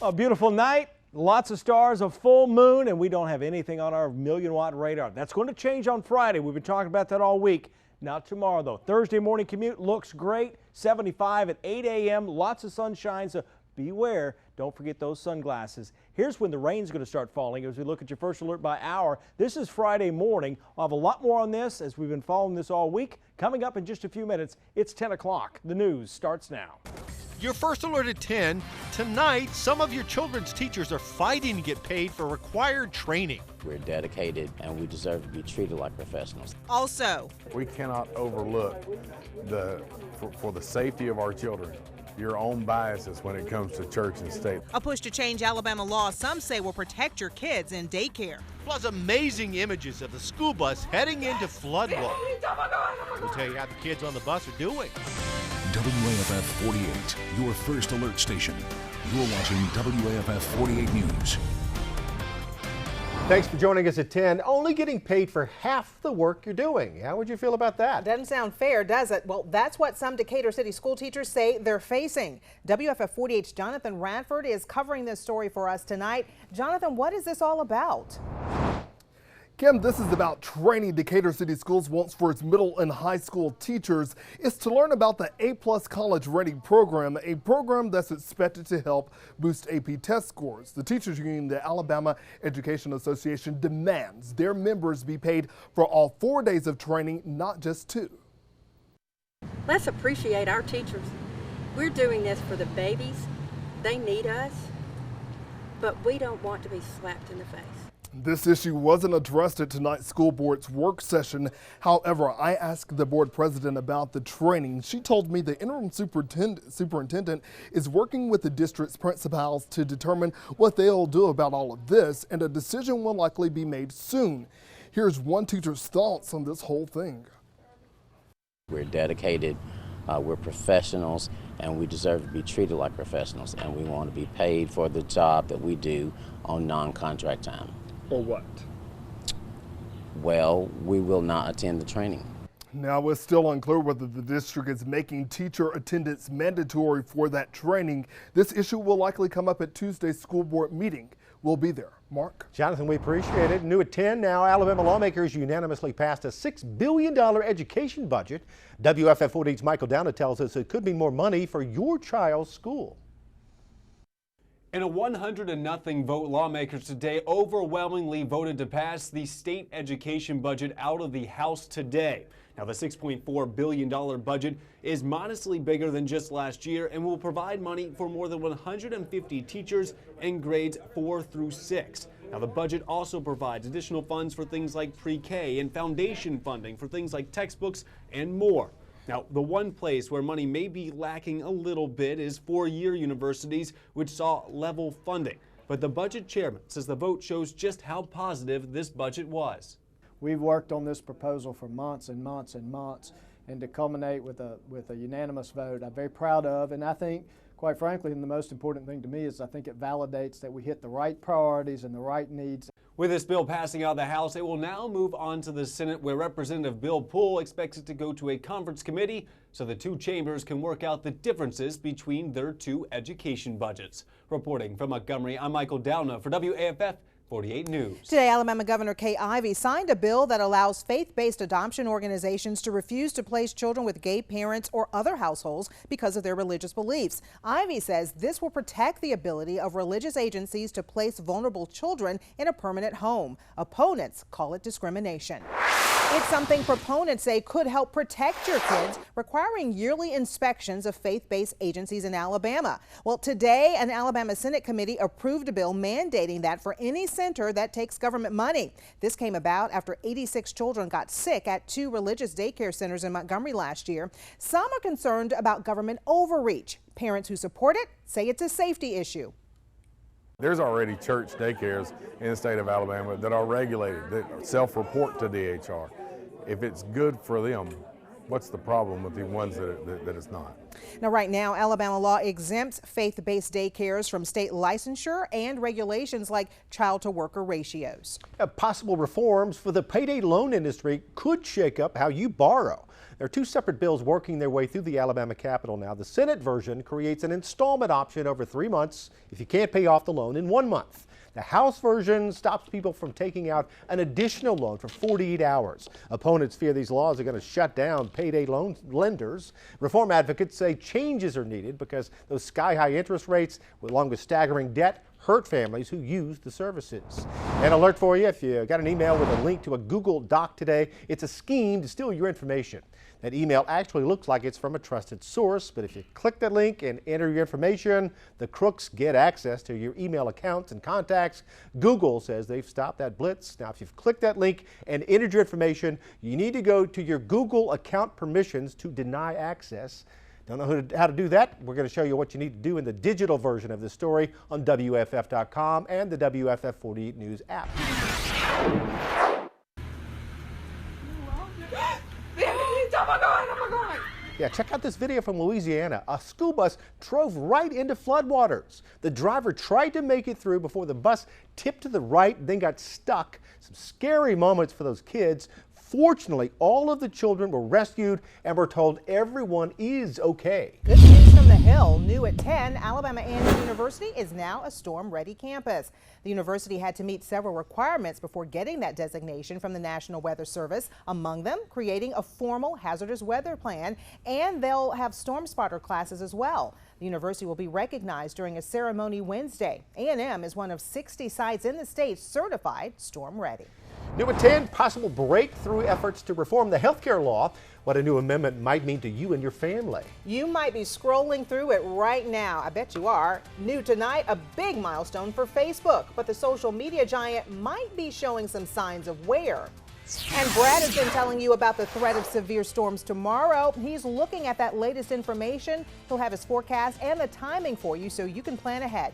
A beautiful night, lots of stars, a full moon, and we don't have anything on our million-watt radar. That's going to change on Friday. We've been talking about that all week. Not tomorrow, though. Thursday morning commute looks great. 75 at 8 a.m. Lots of sunshine, so beware. Don't forget those sunglasses. Here's when the rain's going to start falling as we look at your first alert by hour. This is Friday morning. I'll have a lot more on this as we've been following this all week. Coming up in just a few minutes, it's 10 o'clock. The news starts now. Your first alert at 10. Tonight, some of your children's teachers are fighting to get paid for required training. We're dedicated and we deserve to be treated like professionals. Also, we cannot overlook for the safety of our children, your own biases when it comes to church and state. A push to change Alabama law some say will protect your kids in daycare. Plus amazing images of the school bus heading into floodwaters. We'll tell you how the kids on the bus are doing. WAFF 48, your first alert station. You're watching WAFF 48 News. Thanks for joining us at 10. Only getting paid for half the work you're doing. How would you feel about that? Doesn't sound fair, does it? Well, that's what some Decatur City school teachers say they're facing. WFF 48's Jonathan Radford is covering this story for us tonight. Jonathan, what is this all about? Kim, this is about training Decatur City Schools wants for its middle and high school teachers. It's to learn about the A+ College Ready program, a program that's expected to help boost AP test scores. The teachers union, the Alabama Education Association, demands their members be paid for all 4 days of training, not just 2. Let's appreciate our teachers. We're doing this for the babies. They need us, but we don't want to be slapped in the face. This issue wasn't addressed at tonight's school board's work session. However, I asked the board president about the training. She told me the interim superintendent is working with the district's principals to determine what they'll do about all of this, and a decision will likely be made soon. Here's one teacher's thoughts on this whole thing. We're dedicated, we're professionals, and we deserve to be treated like professionals, and we want to be paid for the job that we do on non-contract time. Or what? Well, we will not attend the training. Now, it's still unclear whether the district is making teacher attendance mandatory for that training. This issue will likely come up at Tuesday's school board meeting. We'll be there. Mark? Jonathan, we appreciate it. New at 10 now, Alabama lawmakers unanimously passed a $6 billion education budget. WFF 48's Michael Downer tells us it could mean more money for your child's school. In a 100-0 vote, lawmakers today overwhelmingly voted to pass the state education budget out of the House today. Now, the $6.4 billion budget is modestly bigger than just last year and will provide money for more than 150 teachers in grades 4 through 6. Now, the budget also provides additional funds for things like pre-K and foundation funding for things like textbooks and more. Now, the one place where money may be lacking a little bit is four-year universities, which saw level funding. But the budget chairman says the vote shows just how positive this budget was. We've worked on this proposal for months and months and months, and to culminate with a unanimous vote, I'm very proud of. And I think, quite frankly, and the most important thing to me is I think it validates that we hit the right priorities and the right needs. With this bill passing out of the House, it will now move on to the Senate, where Representative Bill Poole expects it to go to a conference committee so the two chambers can work out the differences between their two education budgets. Reporting from Montgomery, I'm Michael Downer for WAFF 48 News. Today, Alabama Governor Kay Ivey signed a bill that allows faith-based adoption organizations to refuse to place children with gay parents or other households because of their religious beliefs. Ivey says this will protect the ability of religious agencies to place vulnerable children in a permanent home. Opponents call it discrimination. It's something proponents say could help protect your kids, requiring yearly inspections of faith-based agencies in Alabama. Well, today, an Alabama Senate committee approved a bill mandating that for any center that takes government money. This came about after 86 children got sick at 2 religious daycare centers in Montgomery last year. Some are concerned about government overreach. Parents who support it say it's a safety issue. There's already church daycares in the state of Alabama that are regulated, that self-report to DHR. If it's good for them, what's the problem with the ones that it's not? Now, right now, Alabama law exempts faith-based daycares from state licensure and regulations like child-to-worker ratios. Possible reforms for the payday loan industry could shake up how you borrow. There are two separate bills working their way through the Alabama Capitol now. The Senate version creates an installment option over 3 months if you can't pay off the loan in 1 month. The House version stops people from taking out an additional loan for 48 hours. Opponents fear these laws are going to shut down payday loan lenders. Reform advocates say changes are needed because those sky-high interest rates, along with staggering debt, hurt families who use the services. An alert for you, if you got an email with a link to a Google Doc today, it's a scheme to steal your information. That email actually looks like it's from a trusted source, but if you click that link and enter your information, the crooks get access to your email accounts and contacts. Google says they've stopped that blitz. Now, if you've clicked that link and entered your information, you need to go to your Google account permissions to deny access. Don't know how to do that? We're going to show you what you need to do in the digital version of this story on WFF.com and the WFF 48 News app. Yeah, check out this video from Louisiana. A school bus drove right into floodwaters. The driver tried to make it through before the bus tipped to the right and then got stuck. Some scary moments for those kids. Fortunately, all of the children were rescued and were told everyone is okay. Good news from the Hill. New at 10, Alabama A&M University is now a storm-ready campus. The university had to meet several requirements before getting that designation from the National Weather Service. Among them, creating a formal hazardous weather plan, and they'll have storm spotter classes as well. The university will be recognized during a ceremony Wednesday. A&M is one of 60 sites in the state certified storm-ready. New at 10, possible breakthrough efforts to reform the health care law. What a new amendment might mean to you and your family. You might be scrolling through it right now. I bet you are. New tonight, a big milestone for Facebook, but the social media giant might be showing some signs of wear. And Brad has been telling you about the threat of severe storms tomorrow. He's looking at that latest information. He'll have his forecast and the timing for you so you can plan ahead.